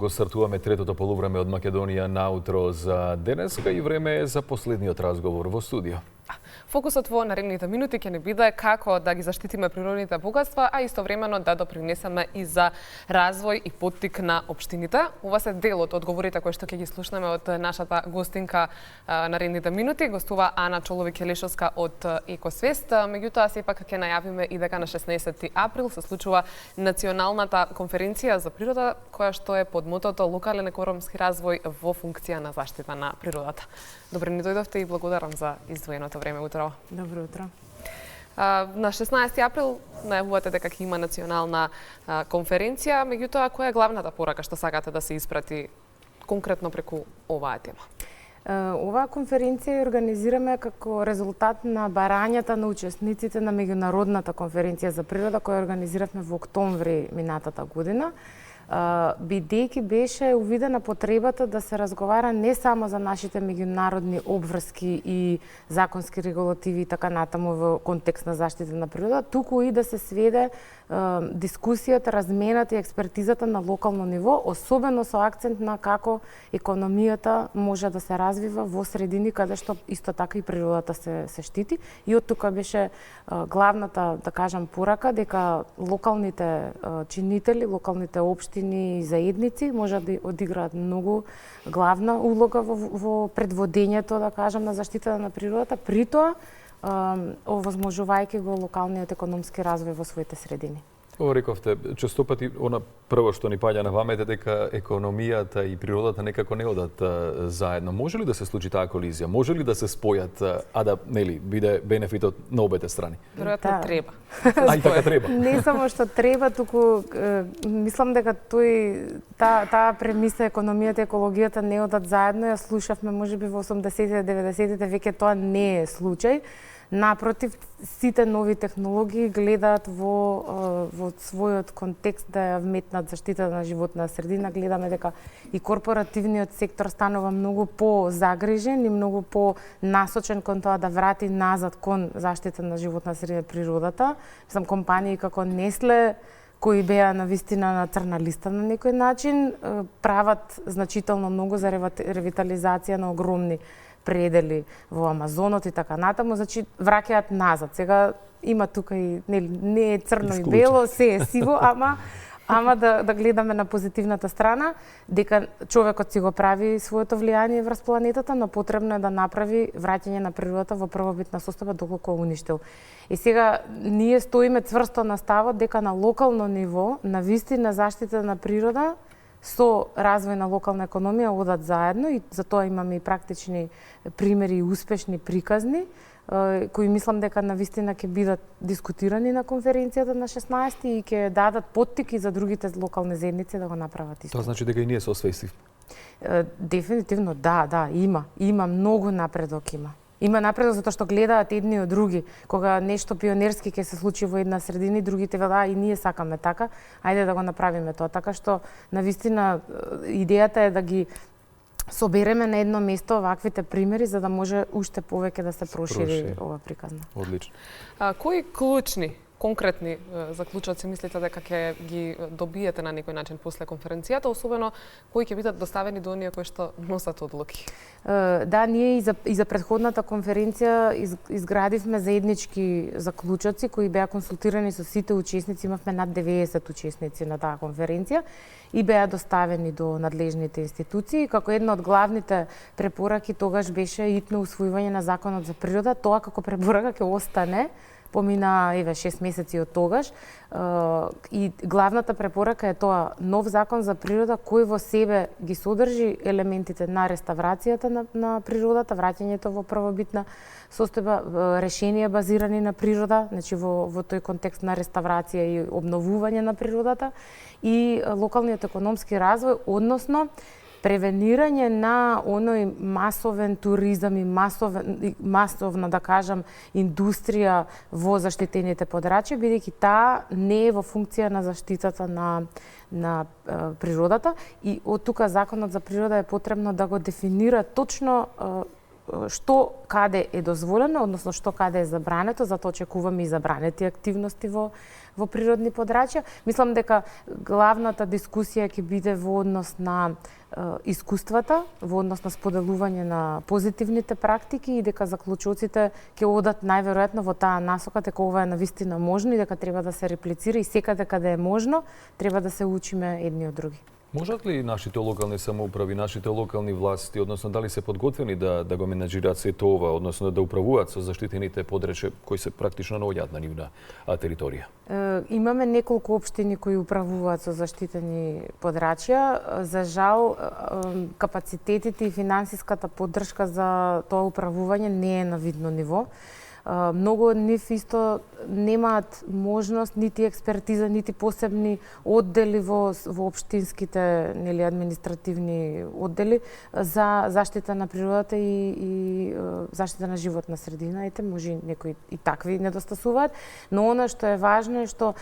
Го стартуваме третото полувреме од Македонија наутро за денеска и време е за последниот разговор во студио. Фокусот во наредните минути ќе не биде како да ги заштитиме природните богатства, а истовремено да допринесеме и за развој и поттик на општините. Ова се дел од одговорите кои што ќе ги слушнеме од нашата гостинка наредните минути. Гостува Ана Чоловик-Келешовска од Екосвест. Меѓутоа, сепак ќе најавиме и дека на 16 април се случува националната конференција за природа, која што е под мотото Локален економски развој во функција на заштита на природата. Добре ни дојдовте и благодарам за издвоеното време утро. Добро утро. На 16 април најавувате дека ќе има национална конференција, меѓутоа која е главната порака што сакате да се испрати конкретно преку оваа тема? Оваа конференција ја организираме како резултат на барањата на учесниците на меѓународната конференција за природа која организиравме во октомври минатата година. Бидејќи беше увидена потребата да се разговара не само за нашите меѓународни обврски и законски регулативи и така натаму во контекст на заштита на природа, туку и да се сведе дискусијата, размената и експертизата на локално ниво, особено со акцент на како економијата може да се развива во средини каде што исто така и природата се штити. И од тука беше главната, да кажам, порака дека локалните чинители, локалните општини и заедници може да одиграат многу главна улога во предводењето, да кажам, на заштита на природата, при тоа овозможувајќи го локалниот економски развој во своите средини. Ова рековте, честопати она прво што ни паѓа на памет е дека економијата и природата некако не одат заедно. Може ли да се случи таа колизија? Може ли да се спојат, а да биде бенефитот на обете страни? Веројатно треба. А и така треба. Не само што треба, туку мислам дека таа премиса економијата и екологијата не одат заедно. Ја слушавме можеби во 80-те, 90-те, веќе тоа не е случај. Напротив, сите нови технологии гледаат во својот контекст да ја вметнат заштита на животна средина. Гледаме дека и корпоративниот сектор станува многу по-загрижен и многу по-насочен кон тоа да врати назад кон заштита на животна средина природата. Мислам, компании како Несле, кои беа на вистина на црна листа на некој начин, прават значително многу за ревитализација на огромни предели во Амазонот и така натаму, значи враќаат назад. Сега има тука и не е црно и бело, се е сиво, ама да гледаме на позитивната страна, дека човекот си го прави своето влијание врз планетата, но потребно е да направи враќање на природата во првобитна состојба доколку уништил. И сега ние стоиме цврсто на ставот дека на локално ниво, на вистина заштита на природа со развој на локална економија одат заедно и за тоа имаме и практични примери и успешни приказни кои мислам дека навистина ќе бидат дискутирани на конференцијата на 16 и ќе дадат поттик и за другите локални заедници да го направат исто. Тоа значи дека и ние се освестивме. Дефинитивно да, има многу напредок има. Има напредок затоа што гледаат едни од други. Кога нешто пионерски ќе се случи во една средина, другите велат, и ние сакаме така, ајде да го направиме тоа. Така што, навистина, идејата е да ги собереме на едно место оваквите примери, за да може уште повеќе да се прошири ова приказна. Одлично. Кои клучни, конкретни заклучоци мислите дека ќе ги добиете на некој начин после конференцијата, особено кои ќе бидат доставени до оние кои што носат одлуки? Да, ние и за претходната конференција изградивме заеднички заклучоци кои беа консултирани со сите учесници, имавме над 90 учесници на таа конференција и беа доставени до надлежните институции. Како една од главните препораки тогаш беше итно усвојување на Законот за природа. Тоа како препорака ќе остане. Помина 6 месеци од тогаш и главната препорака е тоа нов закон за природа кој во себе ги содржи елементите на реставрацијата на природата, враќањето во првобитна состојба, решенија базирани на природа, значи во тој контекст на реставрација и обновување на природата и локалниот економски развој, односно превенирање на оној масовен туризам и масовна, да кажам, индустрија во заштитените подрачја, бидејќи таа не е во функција на заштитата на природата и од тука Законот за природа е потребно да го дефинира точно што каде е дозволено, односно што каде е забрането, затоа очекуваме и забранети активности во природни подрачја. Мислам дека главната дискусија ќе биде во однос на искуствата, во однос на споделување на позитивните практики и дека заклучоците ќе одат најверојатно во таа насока дека ова е навистина можно и дека треба да се реплицира и секаде каде е можно, треба да се учиме едни од други. Можат ли нашите локални самоуправи, нашите локални власти, односно дали се подготвени да го менаџираат сето ова, односно да управуваат со заштитените подрачја кои се практично наоѓаат на нивна територија? Имаме неколку општини кои управуваат со заштитени подрачја. За жал, капацитетите и финансиската поддршка за тоа управување не е на видно ниво. Многу од нив исто немаат можност, нити експертиза, нити посебни оддели во општинските административни оддели за заштита на природата и заштита на животна средина. Ете, може некои и такви недостасуваат, но она што е важно е што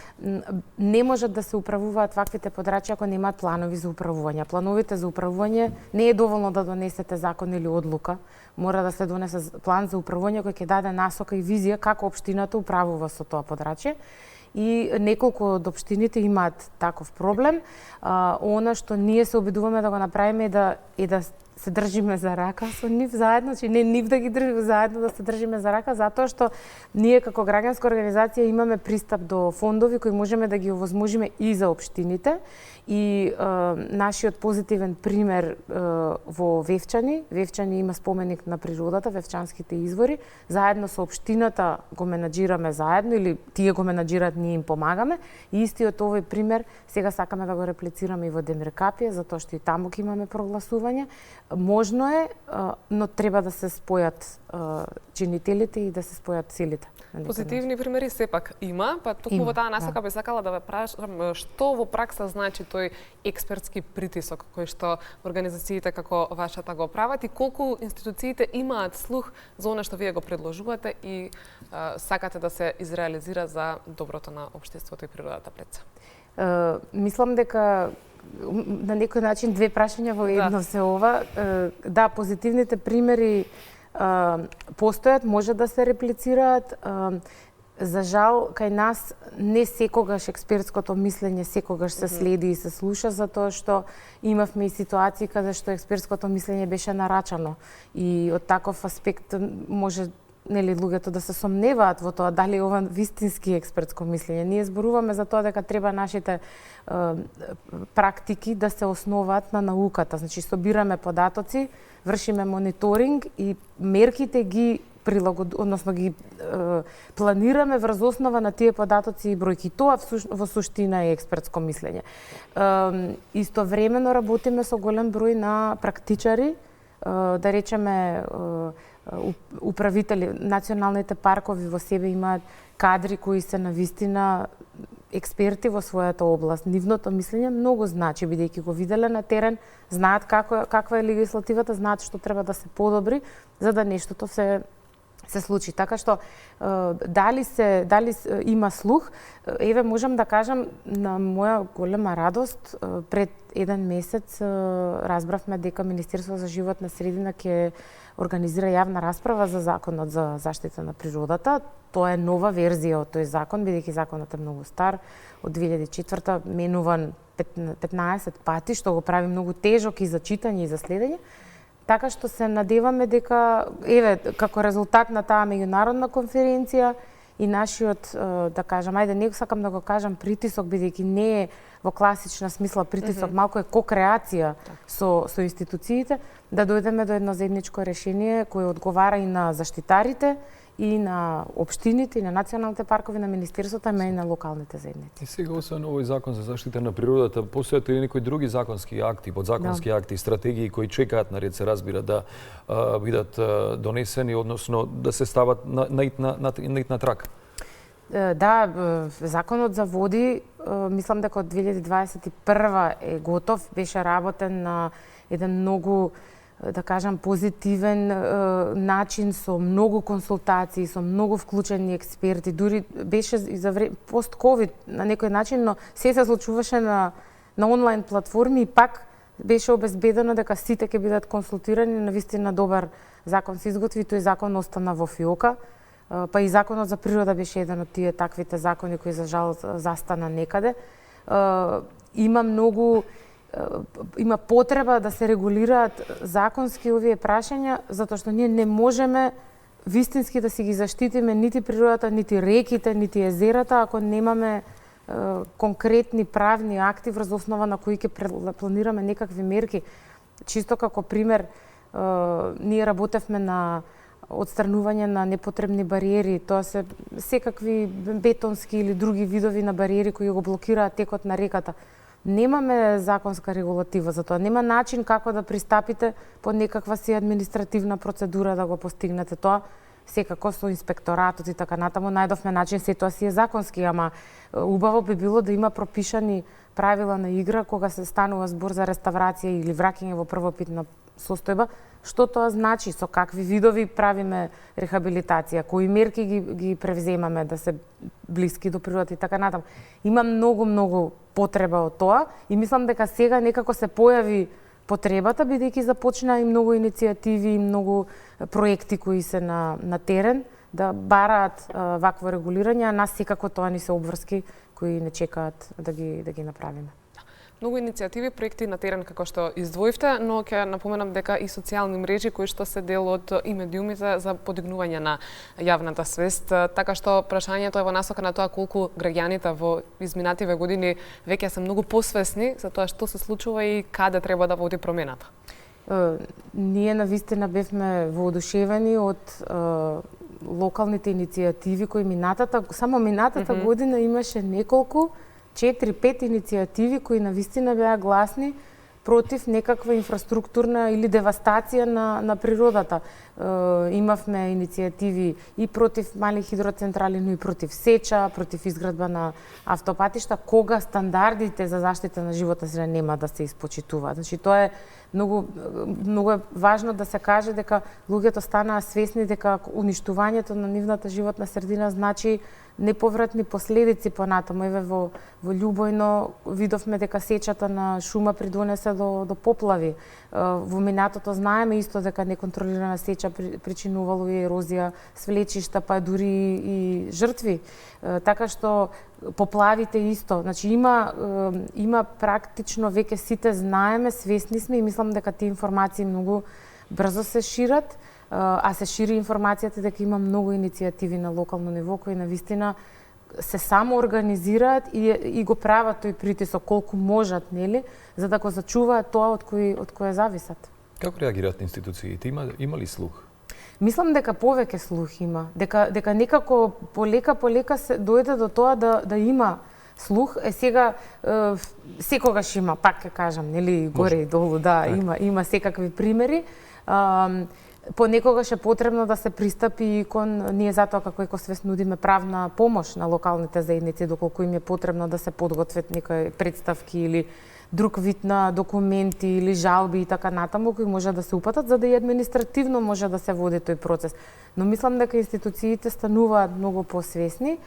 не можат да се управуваат ваквите подрачја ако немаат планови за управување. Плановите за управување не е доволно да донесете закон или одлука, мора да се донесе план за управување кој ќе даде насока и визија како општината управува со тоа подрачје. И неколку од општините имаат таков проблем. Она што ние се обидуваме да го направиме е да се држиме за рака со нив заедно, че не нив да ги држиме заедно, да се држиме за рака, затоа што ние како граѓанска организација имаме пристап до фондови кои можеме да ги овозможиме и за општините. И нашиот позитивен пример во Вевчани има споменик на природата, Вевчанските извори, заедно со општината го менаџираме заедно или тие го менаџираат, ние им помагаме. И истиот овој пример сега сакаме да го реплицираме и во Демиркапија, затоа што и таму ќе имаме прогласување. Можно е, но треба да се спојат чинителите и да се спојат силите. Позитивни примери сепак има, па токму во таа насока би сакала да ве прашам што во пракса значи тој експертски притисок кој што организациите како вашата го прават и колку институциите имаат слух за она што вие го предложувате и сакате да се изреализира за доброто на општеството и природата пред се. Мислам дека на некој начин две прашања во едно се ова. Да, позитивните примери постојат, може да се реплицираат. За жал, кај нас не секогаш експертското мислење секогаш се следи и се слуша, затоа што имавме и ситуации каде што експертското мислење беше нарачано. И од таков аспект може луѓето да се сомневаат во тоа дали ова вистински експертско мислење. Ние зборуваме за тоа дека треба нашите практики да се основаат на науката. Значи, собираме податоци, вршиме мониторинг и мерките ги односно ги планираме врз основа на тие податоци и бројки. Тоа во суштина е експертско мислење. Истовремено работиме со голем број на практичари, да речеме управители, националните паркови во себе имаат кадри кои се навистина експерти во својата област. Нивното мислење многу значи, бидејќи го виделе на терен, знаат каква е легислативата, знаат што треба да се подобри за да нештото се случи. Така што дали има слух, еве можам да кажам на моја голема радост, пред еден месец разбравме дека Министерството за животна средина ќе организира јавна расправа за законот за заштита на природата. Тоа е нова верзија од тој закон, бидејќи законот е многу стар, од 2004 менуван 15 пати, што го прави многу тежок и за читање и за следење. Така што се надеваме дека, еве, како резултат на таа меѓународна конференција и нашиот, да кажам, ајде, не сакам да го кажам притисок, бидејќи не е во класична смисла притисок, малку е кокреација со институциите, да дојдеме до едно заедничко решение кое одговара и на заштитарите, и на општините, и на националните паркови, на министерството, и на локалните заедници. И сега, освен овој закон за заштита на природата, постојат и некои други законски акти, подзаконски акти, стратегии кои чекаат, наред се разбира, да бидат донесени, односно да се стават на трак. Да, законот за води, мислам дека од 2021 е готов, беше работен на еден многу, да кажам, позитивен начин, со многу консултации, со многу вклучени експерти, дури беше и за пост-ковид на некој начин, но се случуваше на онлайн платформи и пак беше обезбедено дека сите ќе бидат консултирани, навистина добар закон се изготви, тој закон остана во фиока. Па и законот за природа беше еден од тие таквите закони кои за жал застана некаде. Има потреба да се регулираат законски овие прашања, затоа што ние не можеме вистински да си ги заштитиме нити природата, нити реките, нити езерата, ако немаме конкретни правни акти врз основа на кои ќе планираме некакви мерки. Чисто како пример, ние работевме на отстранување на непотребни бариери, тоа се секакви бетонски или други видови на бариери кои го блокираат текот на реката. Немаме законска регулатива за тоа, нема начин како да пристапите по некаква си административна процедура да го постигнете тоа. Секако со инспекторатот и така натаму најдовме начин, се тоа си е законски, ама убаво би било да има пропишани правила на игра кога се станува збор за реставрација или враќање во првопитна состојба, што тоа значи, со какви видови правиме рехабилитација, кои мерки ги превземаме да се блиски до природата и така натаму. Има многу потреба од тоа и мислам дека сега некако се појави потребата, бидејќи започна и многу иницијативи и многу проекти кои се на терен да бараат вакво регулирање, а нас секако тоа ни се обврски кои не чекаат да ги направиме. Многу иницијативи, проекти на терен како што издвоивте, но ќе напоменам дека и социјални мрежи кои што се дел од и медиумите за подигнување на јавната свест, така што прашањето е во насока на тоа колку граѓаните во изминативе години веќе се многу посвесни за тоа што се случува и каде треба да води промената. Ние навистина бевме воодушевени од локалните иницијативи кои само минатата година имаше неколку 4-5 иницијативи кои навистина беа гласни против некаква инфраструктурна или девастација на природата. Имавме иницијативи и против мали хидроцентрали, но и против сеча, против изградба на автопатишта, кога стандардите за заштита на животна средина нема да се испочитуваат. Значи тоа е многу е важно да се каже дека луѓето станаа свесни дека уништувањето на нивната животна средина значи неповратни последици понатаму. Еве во Љубојно видовме дека сечата на шума придонесе до поплави. Во минатото знаеме исто дека неконтролирана сеча причинувало и ерозија, свлечишта, па дури и жртви. Така што поплавите исто. Значи има практично веќе сите знаеме, свесни сме и мислам дека тие информации многу брзо се шират. А се шири информацијата дека има многу иницијативи на локално ниво кои навистина се само организираат и го прават тој притисок колку можат, нели, за да го зачуваат тоа од кој зависат. Како реагираат институциите? Има ли слух? Мислам дека повеќе слух има, дека некако полека се дојде до тоа да има слух. Сега секогаш има, пак ќе кажам, нели, горе и долу, да, има секакви примери. Понекогаш е потребно да се пристапи и ние затоа како Екосвест нудиме правна помош на локалните заедници доколку им е потребно да се подготвят некои представки или друг вид на документи или жалби и така натаму кои може да се упатат за да и административно може да се води тој процес. Но мислам дека институциите стануваат многу посвесни.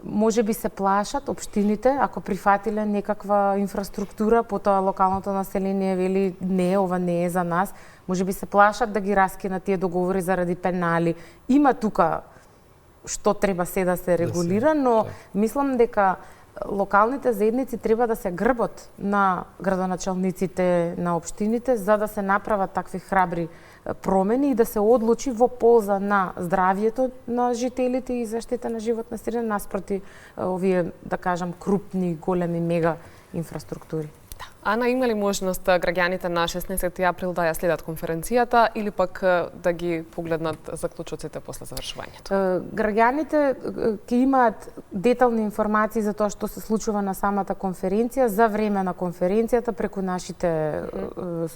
Може би се плашат општините ако прифатиле некаква инфраструктура, потоа локалното население вели не, ова не е за нас. Може би се плашат да ги раскинат тие договори заради пенали. Има тука што треба се да се регулира, но мислам дека локалните заедници треба да се грбот на градоначалниците на општините за да се направат такви храбри промени и да се одлучи во полза на здравјето на жителите и заштита на животна средина наспроти овие, да кажам, крупни, големи мега инфраструктури. Ана, има ли можност граѓаните на 16 април да ја следат конференцијата или пак да ги погледнат заклучоците после завршувањето? Граѓаните ќе имаат детални информации за тоа што се случува на самата конференција, за време на конференцијата преку нашите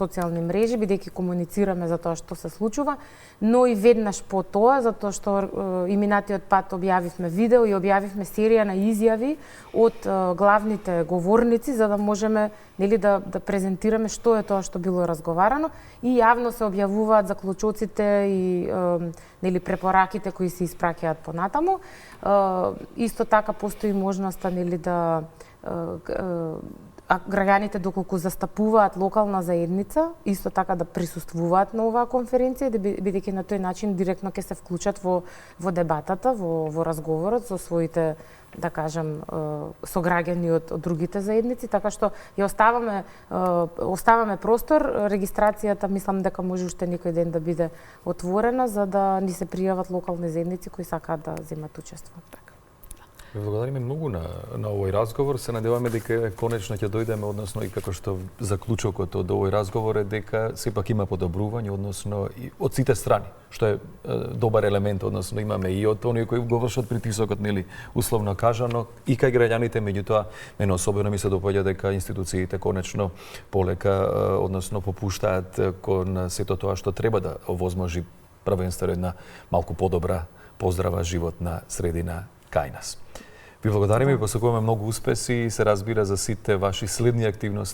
социјални мрежи, бидејќи комуницираме за тоа што се случува, но и веднаш по тоа, затоа што и минатиот пат објавивме видео и објавивме серија на изјави од главните говорници за да можеме да презентираме што е тоа што било разговарано и јавно се објавуваат заклучоците и препораките кои се испраќаат понатаму. Исто така постои можноста да граѓаните доколку застапуваат локална заедница, исто така да присуствуваат на оваа конференција, бидејќи на тој начин директно ќе се вклучат во дебатата, во разговорот со своите, да кажем, сограѓани од другите заедници, така што ја оставаме простор. Регистрацијата мислам дека може уште некој ден да биде отворена за да ни се пријават локални заедници кои сакаат да земат учество. Ви благодариме многу на овој разговор. Се надеваме дека конечно ќе дојдеме, односно и како што заклучокот од овој разговор е дека сепак има подобрување, односно и од сите страни, што е добар елемент, односно имаме и од оние кои го вршат притисокот, нели, условно кажано, и кај граѓаните, меѓутоа мене особено ми се допаѓа дека институциите конечно полека, односно попуштаат кон сето тоа што треба да овозможи првенствено една малку подобра, поздрава животна средина кај нас. Ви благодариме и посакуваме многу успеси и се разбира за сите ваши следни активности